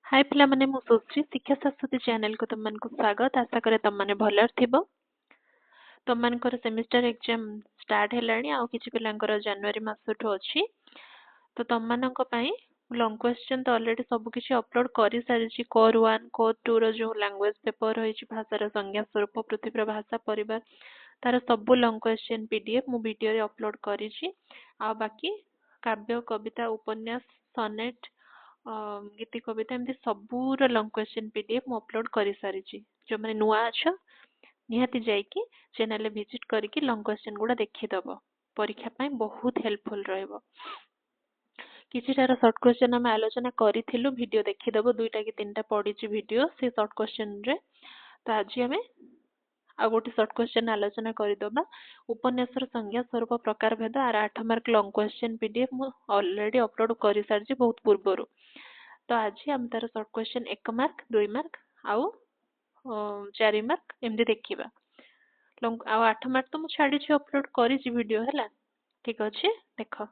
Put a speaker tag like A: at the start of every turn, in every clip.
A: हाय पिला माने मु सुश्री शिक्षा शाश्वती चैनल को तुम को स्वागत आशा करे तुम माने भलर थिबो तुम मानकर सेमिस्टर एग्जाम स्टार्ट हेलानी आ किछि पिलांकर जनवरी मासठो अछि तो तुम मानक पई लॉन्ग क्वेश्चन तो ऑलरेडी सब किछि अपलोड करि सारिछि कोर 1 कोर 2 रो जो लैंग्वेज पेपर रहिछि भाषार संज्ञा स्वरूप पृथ्वीर भाषा परिवार तार सब लॉन्ग क्वेश्चन पीडीएफ मु वीडियो रे अपलोड करिछि आ बाकी काव्य कविता उपन्यास सनेट गीति कविता एमती सबूर लॉन्ग क्वेश्चन पीडीएफ मु अपलोड करि सारिछि जो माने नुआ अछ निहाती जाइकी चैनल विजिट करके लॉन्ग क्वेश्चन गुड़ा देखि दबो परीक्षा पई बहुत हेल्पफुल रहबो किछिटार शॉर्ट क्वेश्चन हम आलोचना करिथिलु वीडियो देखि दबो दुईटा कि तीनटा पढिछि वीडियो से शॉर्ट क्वेश्चन रे तो आज हमें आ गोटे शॉर्ट क्वेश्चन आलोचना करिदबा उपन्यासर संज्ञा स्वरूप प्रकार भेद आर 8 मार्क लॉन्ग क्वेश्चन पीडीएफ मु ऑलरेडी अपलोड करि सारछि बहुत पूर्वरु तो आज हम तार शॉर्ट क्वेश्चन 1 मार्क 2 मार्क आउ 4 मार्क एमदी देखिबा लॉन्ग आ 8 मार्क तो मु छाडी छि अपलोड करि छि वीडियो हला ठीक अछि देखो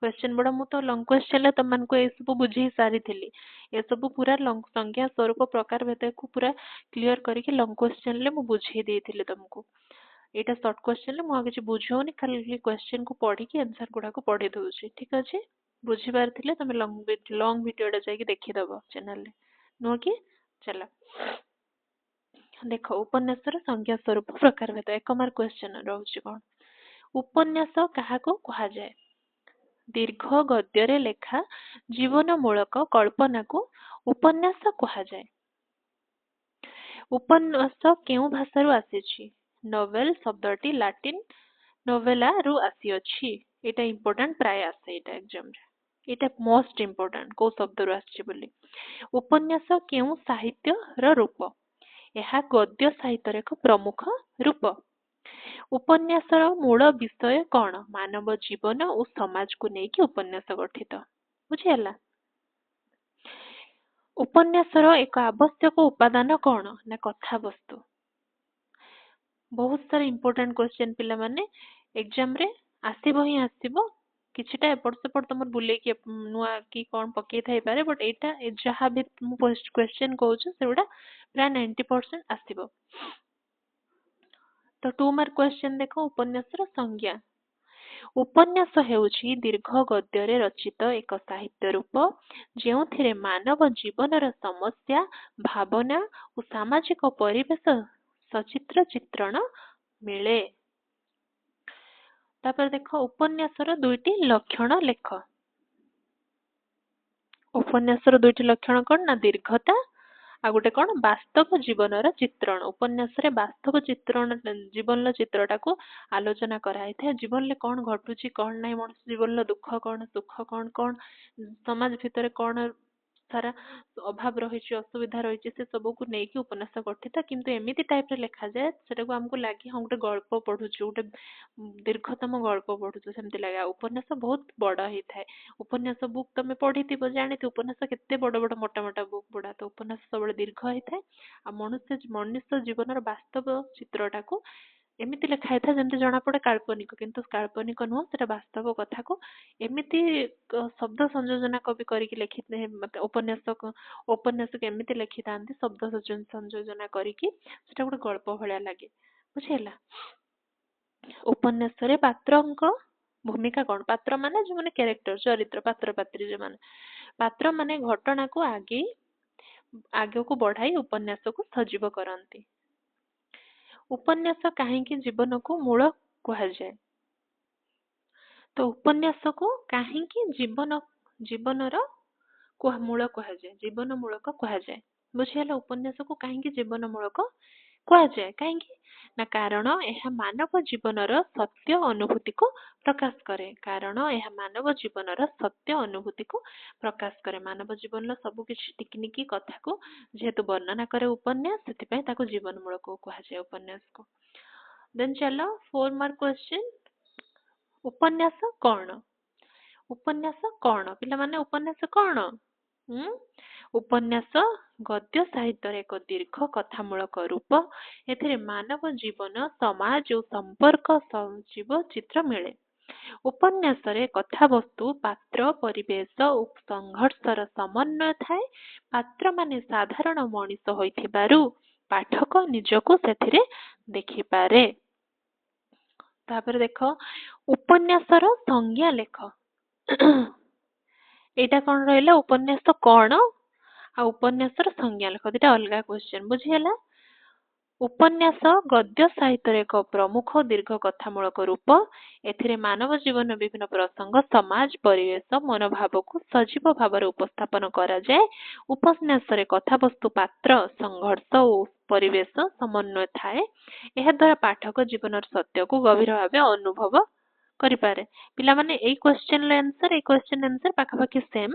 A: क्वेश्चन बड़ा मु तो लॉन्ग क्वेश्चन ले तमन को ए सब बुझी सारी थिली ए सब पूरा लॉन्ग संज्ञा स्वरूप प्रकार भेद को पूरा क्लियर करके लॉन्ग क्वेश्चन ले मु बुझी देथिले तुमको एटा शॉर्ट क्वेश्चन ले मु आगे जे बुझोनी खाली क्वेश्चन को पढ़ी के आंसर गुडा को पढ़ी दउछि ठीक अछि बुझी बार थिले तमे लॉन्ग वीडियो डा जाई के देखि दबो चैनल ले नो कि चला देखो उपन्यासर संज्ञा स्वरूप प्रकार भेद एक मार्क क्वेश्चन रहउछि कोन उपन्यास काहा को कहा जाय दीर्घ गद्य लेखा जीवनमूलक कल्पना को उपन्यास कहा जाय उपन्यास केउ भाषा रु आसीछि नोवेल शब्दटी लैटिन नोवेला रु आसी अछि एटा इंपोर्टेंट प्राय आसे एटा एग्जाम रे एटा मोस्ट इंपोर्टेंट को शब्द रु आछि बोली उपन्यास केउ साहित्य र रूप यह गद्य साहित्य एक प्रमुख रूप उपन्यासर मूल विषय कौन मानव जीवन और समाज को लेकिन उपन्यास गठित बुझीला उपन्यासर एक आवश्यक उपादान कौन ना कथा वस्तु बहुत सारा इंपोर्टेंट क्वेश्चन पिला माने एग्जाम रे आसीबो ही आसीबो किछिटा एपट सेपट तमर बुले कि नुआ कि कोन पके थाई पारे बट एटा जहा भी मु पोस्ट क्वेश्चन कहूछ सेउडा प्राय 90% आसीबो तो 2 मार्क क्वेश्चन देखो उपन्यासर संज्ञा उपन्यास हेउछि दीर्घ गद्य रे रचित एक साहित्य रूप जेउथिरे मानव जीवनर समस्या भावना और सामाजिक परिवेश सचित्र चित्रण मिले तापर देखो उपन्यासर दुईटी लक्षण लेख उपन्यासर दुईटी लक्षण कोन ना दीर्घता आ गोटे कोन वास्तव जीवनर चित्रण उपन्यास रे वास्तव चित्रण जीवनर चित्रटा को आलोचना कराई था जीवन ले कोन घटुची कोन नै मनुष्य जीवन लो दुख कोन सुख कोन कोन समाज भितर कोन सारा अभाव रहिछि असुविधा रहिछि से सब को नै कि उपन्यास गठित किंतु एमिति टाइप रे लिखा जाय सेटा को हमको लागि हम गोटे गल्प पढुछु गोटे दीर्घतम गल्प पढुछु सेमति लागे उपन्यास बहुत बड़ा ही थाए उपन्यास बुक तमे पढिथिबो जानिथि उपन्यास केते बड़ बड़ मोटा मोटा बुक बडा तो उपन्यास सबले दीर्घ ही थाए आ मनुष्य जीवनर वास्तव चित्रटा को एमिति लिखा था जंते जणा पड़े काल्पनिक किंतु काल्पनिक नुह सेटा वास्तव कथा को एमिति शब्द संयोजन कवि करके लिखिते उपन्यास के एमिति लिखि थांती शब्द संयोजन करके सेटा गोटे गल्प भलिया लागे बुझिला उपन्यास रे पात्रंक भूमिका कोन पात्र माने जो माने कैरेक्टर चरित्र पात्र पात्री जो माने पात्र माने घटना को आगे को बढ़ाई उपन्यास को सजीव करंती उपन्यास काहेकि जीवन को मूल कहा जाए तो उपन्यास को काहेकि जीवनर मूल कहा जाए जीवन मूलक कहा जाए बुझियाला उपन्यास को काहेकि जीवन मूलक कहा जाए काहेकि ना कारण यह मानव जीवनर सत्य अनुभूति को प्रकाश करे कारण यह मानव जीवनर सत्य अनुभूति को प्रकाश करे मानव जीवन लो सब किछि टिकनिकी कथा को जेहेतु वर्णना करे उपन्यास सेति पय ताको जीवन मूलक कहा जाए उपन्यास को देन चलो 4 मार्क क्वेश्चन उपन्यास कौन पिला माने उपन्यास कौन उपन्यास गद्य साहित्य एक दीर्घ कथामूलक रूप एथिरे मानव जीवन समाज और संपर्क सजीव चित्र मिले ଉପନ୍ୟାସରେ କଥାବସ୍ତୁ ପାତ୍ର ପରିବେଶ ଓ ସଂଘର୍ଷର ସମନ୍ୱୟ ଥାଏ। ପାତ୍ରମାନେ ସାଧାରଣ ମଣିଷ ହୋଇଥିବାରୁ ପାଠକ ନିଜକୁ ସେଥିରେ ଦେଖିପାରେ। ତାପରେ ଦେଖ ଉପନ୍ୟାସର ସଂଜ୍ଞା ଲେଖ। ଏଇଟା କଣ ରହିଲା ଉପନ୍ୟାସ କଣ ଆଉ ଉପନ୍ୟାସର ସଂଜ୍ଞା ଲେଖ ଦିଟା ଅଲଗା କ୍ୱେଶ୍ଚନ ବୁଝିହେଲା। ଉପନ୍ୟାସ ଗଦ୍ୟ ସାହିତ୍ୟର ଏକ ପ୍ରମୁଖ ଦୀର୍ଘ କଥାମୂଳକ ରୂପ। ଏଥିରେ ମାନବ ଜୀବନ ବିଭିନ୍ନ ପ୍ରସଙ୍ଗ ସମାଜ ପରିବେଶ ମନୋଭାବକୁ ସଜୀବ ଭାବରେ ଉପସ୍ଥାପନ କରାଯାଏ। ଉପନ୍ୟାସରେ କଥାବସ୍ତୁ ପାତ୍ର ସଂଘର୍ଷ ଓ ପରିବେଶ ସମନ୍ୱୟ ଥାଏ। ଏହା ଦ୍ୱାରା ପାଠକ ଜୀବନର ସତ୍ୟକୁ ଗଭୀର ଭାବେ ଅନୁଭବ କରିପାରେ। ପିଲାମାନେ ଏଇ କ୍ୱେଶ୍ଚନର ଆନ୍ସର ପାଖାପାଖି ସେମ୍।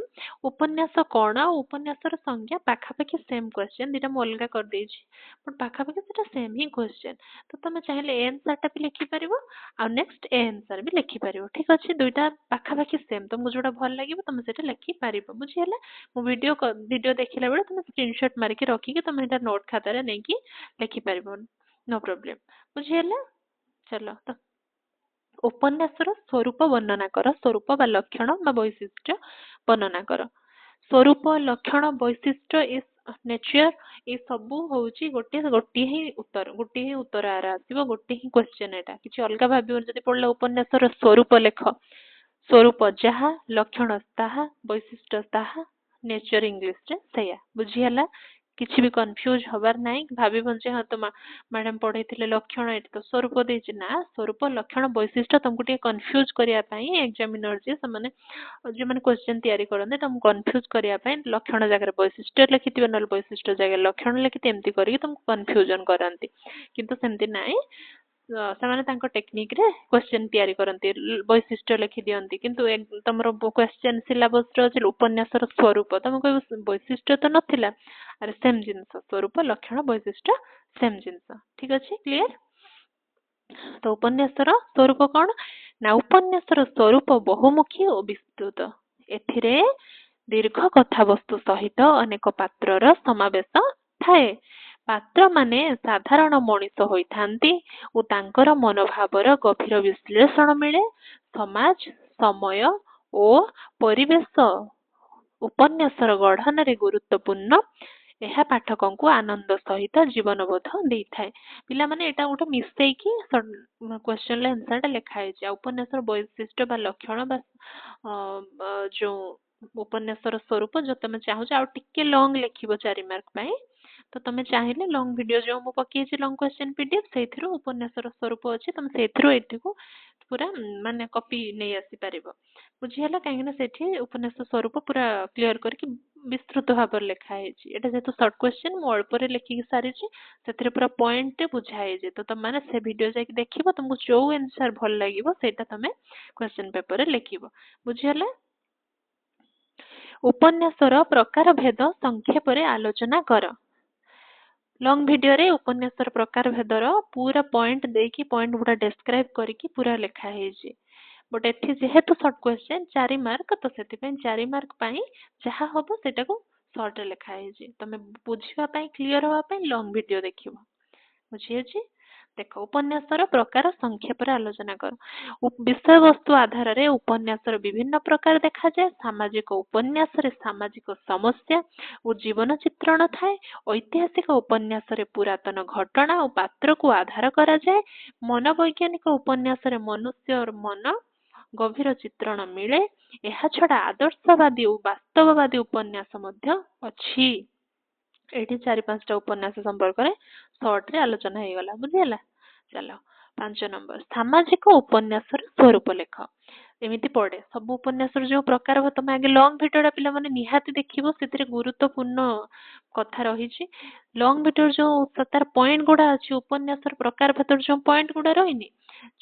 A: ଉପନ୍ୟାସ କଣ ଆଉ ଉପନ୍ୟାସର ସଂଜ୍ଞା ପାଖାପାଖି ସେମ୍ କ୍ୱେଶ୍ଚନ ଦିଟା ମୁଁ ଅଲଗା କରିଦେଇଛି ବଟ୍ ପାଖାପାଖି ସେଟା ସେମ୍ ହିଁ କ୍ୱେଶ୍ଚନ। ତ ତମେ ଚାହିଁଲେ ଏ ଆନ୍ସରଟା ବି ଲେଖିପାରିବ ଆଉ ନେକ୍ସଟ ଏ ଆନ୍ସର ବି ଲେଖିପାରିବ। ଠିକ ଅଛି ଦୁଇଟା ପାଖାପାଖି ସେମ୍ ତମକୁ ଯୋଉଟା ଭଲ ଲାଗିବ ତମେ ସେଟା ଲେଖିପାରିବ ବୁଝିହେଲା। ମୁଁ ଭିଡିଓ ଦେଖିଲା ବେଳେ ତମେ ସ୍କ୍ରିନଶଟ ମାରିକି ରଖିକି ତମେ ଏଟା ନୋଟ ଖାତାରେ ନେଇକି ଲେଖିପାରିବ ନୋ ପ୍ରୋବ୍ଲେମ ବୁଝିହେଲା। ଚାଲ ତ ଉପନ୍ୟାସର ସ୍ୱରୂପ ବର୍ଣ୍ଣନା କର। ସ୍ୱରୂପ ବା ଲକ୍ଷଣ ବା ବୈଶିଷ୍ଟ୍ୟ ବର୍ଣ୍ଣନା କର। ସ୍ୱରୂପ ଲକ୍ଷଣ ବୈଶିଷ୍ଟ୍ୟ ନେଚର ଏ ସବୁ ହଉଛି ଗୋଟିଏ ହିଁ ଉତ୍ତର ଆର ଆସିବ ଗୋଟେ ହିଁ କ୍ୱେଶ୍ଚନ। ଏଟା କିଛି ଅଲଗା ଭାବିବନି ଯଦି ପଢିଲା ଉପନ୍ୟାସର ସ୍ୱରୂପ ଲେଖ। ସ୍ୱରୂପ ଯାହା ଲକ୍ଷଣ ତାହା ବୈଶିଷ୍ଟ୍ୟ ତାହା ନେଚର ଇଂଲିଶରେ ସେଇଆ ବୁଝିହେଲା। କିଛି ବି କନଫ୍ୟୁଜ ହବାର ନାହିଁ ଭାବିବନି ଯେ ହଁ ତ ମ୍ୟାଡାମ ପଢେଇଥିଲେ ଲକ୍ଷଣ ଏଠି ତ ସ୍ୱରୂପ ଦେଇଛି ନା ସ୍ୱରୂପ ଲକ୍ଷଣ ବୈଶିଷ୍ଟ୍ୟ ତମକୁ ଟିକେ କନଫ୍ୟୁଜ କରିବା ପାଇଁ ଏକ୍ସାମିନର ଯିଏ ସେମାନେ ଯୋଉମାନେ କ୍ୱେଶ୍ଚନ ତିଆରି କରନ୍ତି ତମକୁ କନଫ୍ୟୁଜ କରିବା ପାଇଁ ଲକ୍ଷଣ ଜାଗାରେ ବୈଶିଷ୍ଟ୍ୟ ଲେଖିଥିବେ ନହେଲେ ବୈଶିଷ୍ଟ୍ୟ ଜାଗାରେ ଲକ୍ଷଣ ଲେଖିଥିବେ ଏମିତି କରିକି ତମକୁ କନଫ୍ୟୁଜନ କରନ୍ତି କିନ୍ତୁ ସେମିତି ନାହିଁ। ସେମାନେ ତାଙ୍କ ଟେକ୍ନିକରେ କ୍ୱେଶ୍ଚନ ତିଆରି କରନ୍ତି ବୈଶିଷ୍ଟ୍ୟ ଲେଖି ଦିଅନ୍ତି କିନ୍ତୁ ତମର କ୍ୱେଶ୍ଚନ ସିଲାବସରେ ଅଛି ଉପନ୍ୟାସର ସ୍ୱରୂପ ତମେ କହିବ ବୈଶିଷ୍ଟ୍ୟ ତ ନଥିଲା ଆରେ ସେମ୍ ଜିନିଷ ସ୍ୱରୂପ ଲକ୍ଷଣ ବୈଶିଷ୍ଟ୍ୟ ସେମ୍ ଜିନିଷ। ଠିକ ଅଛି କ୍ଲିୟର। ତ ଉପନ୍ୟାସର ସ୍ୱରୂପ କଣ ନା ଉପନ୍ୟାସର ସ୍ୱରୂପ ବହୁମୁଖୀ ଓ ବିସ୍ତୃତ। ଏଥିରେ ଦୀର୍ଘ କଥାବସ୍ତୁ ସହିତ ଅନେକ ପାତ୍ରର ସମାବେଶ ଥାଏ। ପାତ୍ରମାନେ ସାଧାରଣ ମଣିଷ ହୋଇଥାନ୍ତି ଓ ତାଙ୍କର ମନୋଭାବର ଗଭୀର ବିଶ୍ଳେଷଣ ମିଳେ। ସମାଜ ସମୟ ଓ ପରିବେଶ ଉପନ୍ୟାସର ଗଢନରେ ଗୁରୁତ୍ୱପୂର୍ଣ୍ଣ। ଏହା ପାଠକଙ୍କୁ ଆନନ୍ଦ ସହିତ ଜୀବନବୋଧ ଦେଇଥାଏ। ପିଲାମାନେ ଏଇଟା ଗୋଟେ ମିଶେଇକି କ୍ୱେଶ୍ଚନର ଆନ୍ସରଟା ଲେଖା ହେଇଛି। ଆଉ ଉପନ୍ୟାସର ବୈଶିଷ୍ଟ୍ୟ ବା ଲକ୍ଷଣ ବା ଯୋଉ ଉପନ୍ୟାସର ସ୍ୱରୂପ ଯୋଉ ତମେ ଚାହୁଁଛ ଆଉ ଟିକେ ଲଙ୍ଗ ଲେଖିବ 4 ମାର୍କ ପାଇଁ ତ ତମେ ଚାହିଁଲେ ଲଙ୍ଗ ଭିଡିଓ ଯୋଉ ମୁଁ ପକେଇଛି ଲଙ୍ଗ କ୍ୱେଶ୍ଚନ ପିଡିଏଫ ସେଇଥିରୁ ଉପନ୍ୟାସର ସ୍ୱରୂପ ଅଛି ତମେ ସେଇଥିରୁ ଏଠିକୁ ପୁରା ମାନେ କପି ନେଇ ଆସିପାରିବ ବୁଝିହେଲା। କାହିଁକି ନା ସେଠି ଉପନ୍ୟାସ ସ୍ୱରୂପ ପୁରା କ୍ଲିୟର କରିକି ବିସ୍ତୃତ ଭାବରେ ଲେଖା ହେଇଛି। ଏଟା ଯେହେତୁ ସର୍ଟ କ୍ୱେଶ୍ଚନ ମୁଁ ଅଳ୍ପରେ ଲେଖିକି ସାରିଛି ସେଥିରେ ପୁରା ପଏଣ୍ଟରେ ବୁଝା ହେଇଛି। ତ ତମମାନେ ସେ ଭିଡିଓ ଯାଇକି ଦେଖିବ ତମକୁ ଯୋଉ ଆନ୍ସର ଭଲ ଲାଗିବ ସେଇଟା ତମେ କ୍ୱେଶ୍ଚନ ପେପରରେ ଲେଖିବ ବୁଝିହେଲା। ଉପନ୍ୟାସର ପ୍ରକାର ଭେଦ ସଂକ୍ଷେପରେ ଆଲୋଚନା କର। ଲଙ୍ଗ ଭିଡିଓରେ ଉପନ୍ୟାସର ପ୍ରକାର ଭେଦର ପୁରା ପଏଣ୍ଟ ଦେଇକି ପଏଣ୍ଟ ଗୁଡା ଡେସ୍କ୍ରାଇବ କରିକି ପୁରା ଲେଖା ହେଇଛି ବଟ ଏଠି ଯେହେତୁ ସର୍ଟ କ୍ୱେଶ୍ଚନ 4 ମାର୍କ ତ ସେଥିପାଇଁ 4 ମାର୍କ ପାଇଁ ଯାହା ହବ ସେଟାକୁ ସର୍ଟରେ ଲେଖା ହେଇଛି। ତମେ ବୁଝିବା ପାଇଁ କ୍ଲିୟର ହବା ପାଇଁ ଲଙ୍ଗ ଭିଡିଓ ଦେଖିବ ବୁଝିହେଇଛି। ଦେଖ ଉପନ୍ୟାସର ପ୍ରକାର ସଂକ୍ଷେପରେ ଆଲୋଚନା କର। ବିଷୟବସ୍ତୁ ଆଧାରରେ ଉପନ୍ୟାସର ବିଭିନ୍ନ ପ୍ରକାର ଦେଖାଯାଏ। ସାମାଜିକ ଉପନ୍ୟାସରେ ସାମାଜିକ ସମସ୍ୟା ଓ ଜୀବନ ଚିତ୍ରଣ ଥାଏ। ଐତିହାସିକ ଉପନ୍ୟାସରେ ପୁରାତନ ଘଟଣା ଓ ପାତ୍ରକୁ ଆଧାର କରାଯାଏ। ମନୋବୈଜ୍ଞାନିକ ଉପନ୍ୟାସରେ ମନୁଷ୍ୟର ମନ ଗଭୀର ଚିତ୍ରଣ ମିଳେ। ଏହା ଛଡା ଆଦର୍ଶବାଦୀ ଓ ବାସ୍ତବବାଦୀ ଉପନ୍ୟାସ ମଧ୍ୟ ଅଛି। ଏଇଠି 4-5ଟା ଉପନ୍ୟାସ ସମ୍ପର୍କରେ ସର୍ଟରେ ଆଲୋଚନା ହେଇଗଲା ବୁଝିହେଲା। ଚାଲ 5 ନମ୍ବର ସାମାଜିକ ଉପନ୍ୟାସର ସ୍ୱରୂପ ଲେଖ। ଏମିତି ପଡେ ସବୁ ଉପନ୍ୟାସର ଯୋଉ ପ୍ରକାର ତମେ ଆଗେ ଲଙ୍ଗ ଭିଡିଓଟା ପିଲାମାନେ ନିହାତି ଦେଖିବ ସେଥିରେ ଗୁରୁତ୍ୱପୂର୍ଣ୍ଣ କଥା ରହିଛି। ଲଙ୍ଗ ଭିଡିଓର ଯୋଉ ତାର ପଏଣ୍ଟ ଗୁଡା ଅଛି ଉପନ୍ୟାସର ପ୍ରକାର ଭେଦର ଯୋଉ ପଏଣ୍ଟ ଗୁଡା ରହିନି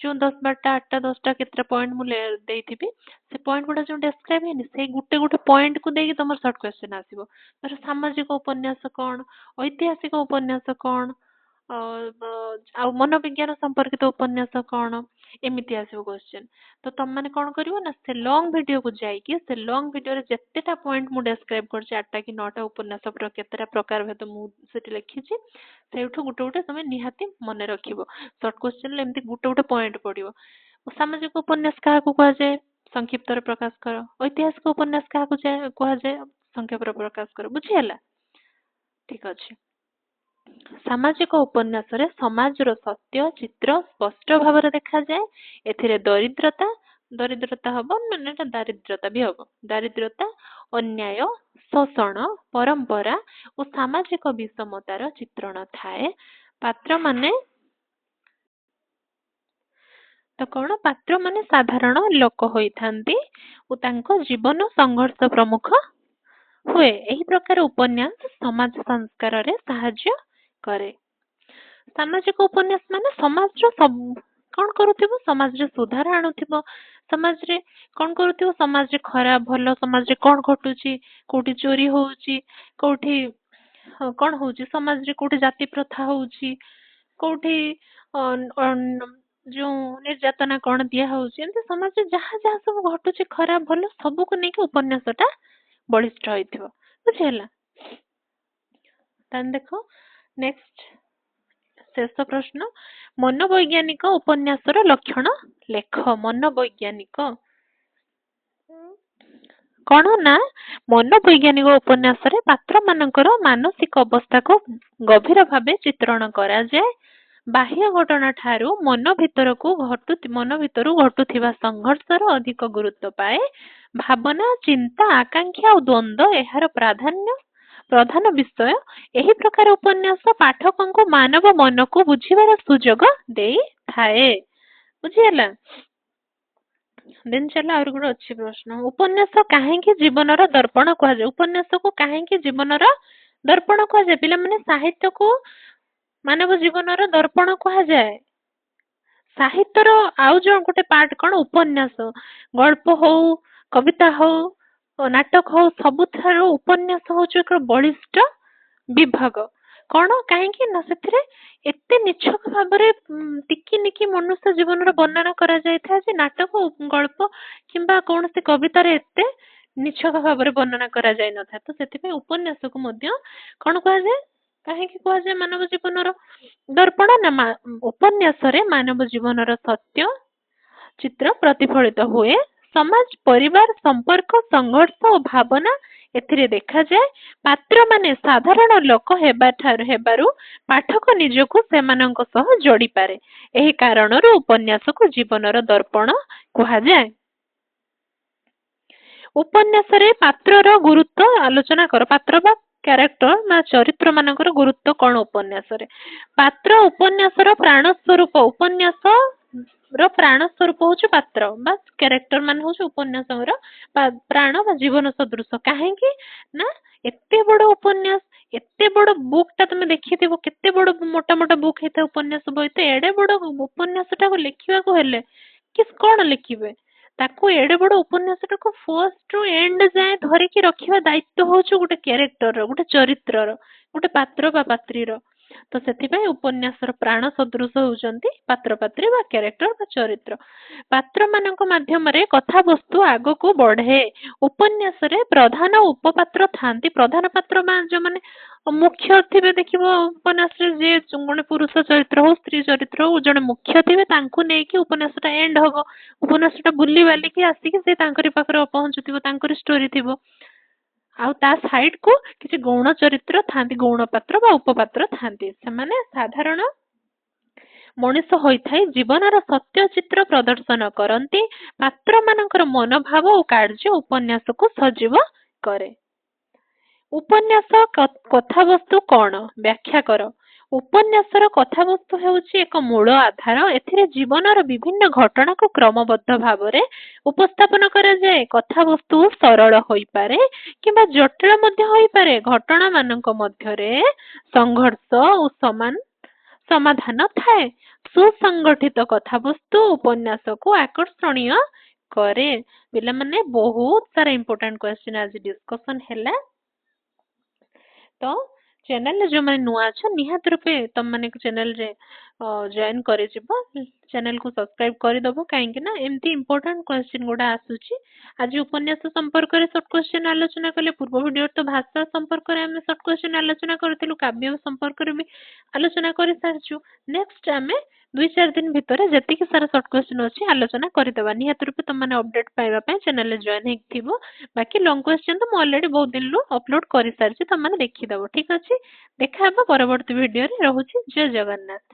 A: ଯୋଉ 10-12ଟା 8ଟା 10ଟା କେତେଟା ପଏଣ୍ଟ ମୁଁ ଦେଇଥିବି ସେ ପଏଣ୍ଟ ଗୁଡା ଯୋଉ ଡେସ୍କ୍ରାଇବ ହେଇନି ସେଇ ଗୋଟେ ପଏଣ୍ଟକୁ ଦେଇକି ତମର ସର୍ଟ କ୍ୱେଶ୍ଚନ ଆସିବ। ଧର ସାମାଜିକ ଉପନ୍ୟାସ କଣ ଐତିହାସିକ ଉପନ୍ୟାସ କଣ ଆଉ ମନୋବିଜ୍ଞାନ ସମ୍ପର୍କିତ ଉପନ୍ୟାସ କଣ ଏମିତି ଆସିବ କ୍ୱେଶ୍ଚନ। ତ ତମମାନେ କଣ କରିବ ନା ସେ ଲଙ୍ଗ ଭିଡିଓକୁ ଯାଇକି ସେ ଲଙ୍ଗ ଭିଡିଓରେ ଯେତେଟା ପଏଣ୍ଟ ମୁଁ ଡେସ୍କ୍ରାଇବ କରିଛି 8ଟା କି 9ଟା ଉପନ୍ୟାସ କେତେଟା ପ୍ରକାର ଭେଦ ମୁଁ ସେଠି ଲେଖିଛି ସେଇଠୁ ଗୋଟେ ତମେ ନିହାତି ମନେ ରଖିବ। ସର୍ଟ କ୍ୱେଶ୍ଚନରେ ଏମିତି ଗୋଟେ ପଏଣ୍ଟ ପଡିବ सामाजिक उपन्यास काहाकू कुहाଯାए संक्षिप्त रे प्रकाश कर ऐतिहासिक उपन्यास काहाकू कुहाजाए संक्षेप रे प्रकाश कर बुझी हला ठीक अछि सामाजिक उपन्यास रे समाज रो सत्य चित्र स्पष्ट भाव रे देखा जाए एथिरे दरिद्रता दरिद्रता हबो ना दारिद्रता भी हबो दारिद्रता अन्याय शोषण परंपरा और सामाजिक विषमतार चित्रण थाए पात्र माने तो कौन पात्र माने साधारण लोक होइथांती और तांको जीवन संघर्ष प्रमुख हुए एही प्रकार उपन्यास समाज संस्कार रे साहाय्य करे सामाजिक उपन्यास माने समाज रो सब कौन करूथिबो समाज रे सुधार आणुथिबो समाज रे कौन करूथिबो समाज रे खराब भलो समाज रे कौन घटुची कोठी चोरी होउची कोठी कौन होउची समाज रे कोठी जाति प्रथा होउची कोठी जो निर्यातना कौन दिया होउची एमती समाज रे जहाँ जहाँ सब घटुची खराब भलो सबु को नेकी उपन्यासटा बलिष्ठ होइथिबो बुझिहेला तान देखो नेक्स्ट शेष प्रश्न मनोवैज्ञानिक उपन्यासर लक्षण लेख मनोवैज्ञानिक कौन ना मनोवैज्ञानिक उपन्यास रे पात्र मानकर मानसिक अवस्था को गभीर भावे चित्रण करा जाए बाह्य घटना ठारू मन भितर को मन भितरु घटुथिबा संघर्षर अधिक गुरुत्व पाए भावना चिंता आकांक्षा और द्वंद्व एहार प्राधान्य प्रधान विषय एही प्रकार उपन्यास पाठकଙ୍କୁ ମାନବ ମନକୁ ବୁଝିବାର ସୁଯୋଗ ଦେଇଥାଏ ବୁଝିହେଲା ଦେନ୍ ଚାଲ ଆହୁରି ଗୋଟେ ଅଛି ପ୍ରଶ୍ନ ଉପନ୍ୟାସ କାହିଁକି ଜୀବନର ଦର୍ପଣ କୁହାଯାଏ ଉପନ୍ୟାସକୁ କାହିଁକି ଜୀବନର ଦର୍ପଣ କୁହାଯାଏ ପିଲାମାନେ ସାହିତ୍ୟକୁ ମାନବ ଜୀବନର ଦର୍ପଣ କୁହାଯାଏ ସାହିତ୍ୟର ଆଉ ଯୋଉ ଗୋଟେ ପାର୍ଟ କଣ ଉପନ୍ୟାସ ଗଳ୍ପ ହଉ କବିତା ହଉ ନାଟକ ହଉ ସବୁଠାରୁ ଉପନ୍ୟାସ ହଉଛି ଏକ ବଳିଷ୍ଠ ବିଭାଗ କଣ କାହିଁକି ନା ସେଥିରେ ଏତେ ନିଛକ ଭାବରେ ଟିକି ନିକି ମନୁଷ୍ୟ ଜୀବନର ବର୍ଣ୍ଣନା କରାଯାଇଥାଏ ଯେ ନାଟକ ଗଳ୍ପ କିମ୍ବା କୌଣସି କବିତାରେ ଏତେ ନିଛକ ଭାବରେ ବର୍ଣ୍ଣନା କରାଯାଇ ନଥାଏ ତ ସେଥିପାଇଁ ଉପନ୍ୟାସକୁ ମଧ୍ୟ କଣ କୁହାଯାଏ କାହିଁକି କୁହାଯାଏ ମାନବ ଜୀବନର ଦର୍ପଣ ନା ଉପନ୍ୟାସରେ ମାନବ ଜୀବନର ସତ୍ୟ ଚିତ୍ର ପ୍ରତିଫଳିତ ହୁଏ ସମାଜ ପରିବାର ସମ୍ପର୍କ ସଂଘର୍ଷ ଓ ଭାବନା ଏଥିରେ ଦେଖାଯାଏ ପାତ୍ର ମାନେ ସାଧାରଣ ଲୋକ ହେବାରୁ ପାଠକ ନିଜକୁ ସେମାନଙ୍କ ସହ ଯୋଡି ପାରେ ଏହି କାରଣରୁ ଉପନ୍ୟାସକୁ ଜୀବନର ଦର୍ପଣ କୁହାଯାଏ ଉପନ୍ୟାସରେ ପାତ୍ରର ଗୁରୁତ୍ୱ ଆଲୋଚନା କର ପାତ୍ର ବା କ୍ୟାରେକ୍ଟର ବା ଚରିତ୍ର ମାନଙ୍କର ଗୁରୁତ୍ୱ କଣ ଉପନ୍ୟାସରେ ପାତ୍ର ଉପନ୍ୟାସର ପ୍ରାଣ ସ୍ୱରୂପ ଉପନ୍ୟାସ ର ପ୍ରାଣ ସ୍ୱରୂପ ହଉଛି ପାତ୍ର ବା କ୍ୟାରେକ୍ଟର ମାନେ ହଉଛି ଉପନ୍ୟାସର ପ୍ରାଣ ବା ଜୀବନ ସଦୃଶ କାହିଁକି ନା ଏତେ ବଡ ଉପନ୍ୟାସ ଏତେ ବଡ ବୁକ୍ ଟା ତମେ ଦେଖିଥିବ କେତେ ବଡ ମୋଟା ମୋଟା ବୁକ୍ ହେଇଥାଏ ଉପନ୍ୟାସ ବହି ତ ଏଡେ ବଡ ଉପନ୍ୟାସ ଟାକୁ ଲେଖିବାକୁ ହେଲେ କି କଣ ଲେଖିବେ ତାକୁ ଏଡେ ବଡ ଉପନ୍ୟାସଟାକୁ ଫର୍ଷ୍ଟ ରୁ ଏଣ୍ଡ ଯାଏ ଧରିକି ରଖିବା ଦାୟିତ୍ୱ ହଉଛି ଗୋଟେ କ୍ୟାରେକ୍ଟରର ଗୋଟେ ଚରିତ୍ରର ଗୋଟେ ପାତ୍ର ବା ପାତ୍ରୀର ତ ସେଥିପାଇଁ ଉପନ୍ୟାସର ପ୍ରାଣ ସଦୃଶ ହଉଛନ୍ତି ପାତ୍ର ପାତ୍ରୀ ବା କ୍ୟାରେକ୍ଟର ବା ଚରିତ୍ର ପାତ୍ର ମାନଙ୍କ ମାଧ୍ୟମରେ କଥାବସ୍ତୁ ଆଗକୁ ବଢେ ଉପନ୍ୟାସରେ ପ୍ରଧାନ ଉପପାତ୍ର ଥାନ୍ତି ପ୍ରଧାନ ପାତ୍ର ବା ଯୋଉମାନେ ମୁଖ୍ୟ ଥିବେ ଦେଖିବ ଉପନ୍ୟାସରେ ଯିଏ ଜଣେ ପୁରୁଷ ଚରିତ୍ର ହଉ ସ୍ତ୍ରୀ ଚରିତ୍ର ହଉ ଜଣେ ମୁଖ୍ୟ ଥିବେ ତାଙ୍କୁ ନେଇକି ଉପନ୍ୟାସଟା ଏଣ୍ଡ ହବ ଉପନ୍ୟାସଟା ବୁଲି ବାଲିକି ଆସିକି ସେ ତାଙ୍କରି ପାଖରେ ପହଞ୍ଚୁଥିବ ତାଙ୍କରି ଷ୍ଟୋରି ଥିବ ଆଉ ତା ସାଇଡ କୁ କିଛି ଗୌଣ ଚରିତ୍ର ଥାନ୍ତି ଗୌଣ ପାତ୍ର ବା ଉପପାତ୍ର ଥାନ୍ତି ସେମାନେ ସାଧାରଣ ମଣିଷ ହୋଇଥାଏ ଜୀବନର ସତ୍ୟ ଚିତ୍ର ପ୍ରଦର୍ଶନ କରନ୍ତି ପାତ୍ର ମାନଙ୍କର ମନୋଭାବ ଓ କାର୍ଯ୍ୟ ଉପନ୍ୟାସକୁ ସଜୀବ କରେ ଉପନ୍ୟାସ କଥାବସ୍ତୁ କଣ ବ୍ୟାଖ୍ୟା କର ଉପନ୍ୟାସର କଥାବସ୍ତୁ ହେଉଛି ଏକ ମୂଳ ଆଧାର ଏଥିରେ ଜୀବନର ବିଭିନ୍ନ ଘଟଣାକୁ କ୍ରମବଦ୍ଧ ଭାବରେ ଉପସ୍ଥାପନ କରାଯାଏ କଥାବସ୍ତୁ ସରଳ ହୋଇପାରେ କିମ୍ବା ଜଟିଳ ମଧ୍ୟ ହୋଇପାରେ ଘଟଣା ମାନଙ୍କ ମଧ୍ୟରେ ସଂଘର୍ଷ ଓ ସମାଧାନ ଥାଏ ସୁସଂଗଠିତ କଥାବସ୍ତୁ ଉପନ୍ୟାସକୁ ଆକର୍ଷଣୀୟ କରେ ପିଲାମାନେ ବହୁତ ସାରା ଇମ୍ପୋର୍ଟାଣ୍ଟ କ୍ୱେଶ୍ଚିନ୍ ଆଜି ଡିସ୍କସନ ହେଲା ତ ଚ୍ୟାନେଲରେ ଯୋଉମାନେ ନୂଆ ଅଛ ନିହାତି ରୂପେ ତମମାନେ ଚ୍ୟାନେଲରେ ଜଏନ୍ କରିଯିବ ଚ୍ୟାନେଲକୁ ସବସ୍କ୍ରାଇବ କରିଦବ କାହିଁକି ନା ଏମିତି ଇମ୍ପୋର୍ଟାଣ୍ଟ କ୍ୱେଶ୍ଚିନ୍ ଗୁଡା ଆସୁଛି ଆଜି ଉପନ୍ୟାସ ସମ୍ପର୍କରେ ସର୍ଟ କ୍ୱେଶ୍ଚିନ୍ ଆଲୋଚନା କଲେ ପୂର୍ବ ଭିଡିଓରେ ତ ଭାଷା ସମ୍ପର୍କରେ ଆମେ ସର୍ଟ କ୍ୱେଶ୍ଚିନ୍ ଆଲୋଚନା କରିଥିଲୁ କାବ୍ୟ ସମ୍ପର୍କରେ ବି ଆଲୋଚନା କରିସାରିଛୁ ନେକ୍ସଟ ଆମେ 2-4 दिन भितर जतिकि सारा शॉर्ट क्वेश्चन अछि आलोचना करदेबा निहात रूपे तुम माने अपडेट पाइबा पय चैनल रे जॉइन हेक थिबो बाकी लॉन्ग क्वेश्चन तो मैं ऑलरेडी बहुत दिन लो अपलोड करि सारछि तुम माने देखि दबो ठीक अछि देखा हबा परवर्ती वीडियो रे रहूछि जय जगन्नाथ।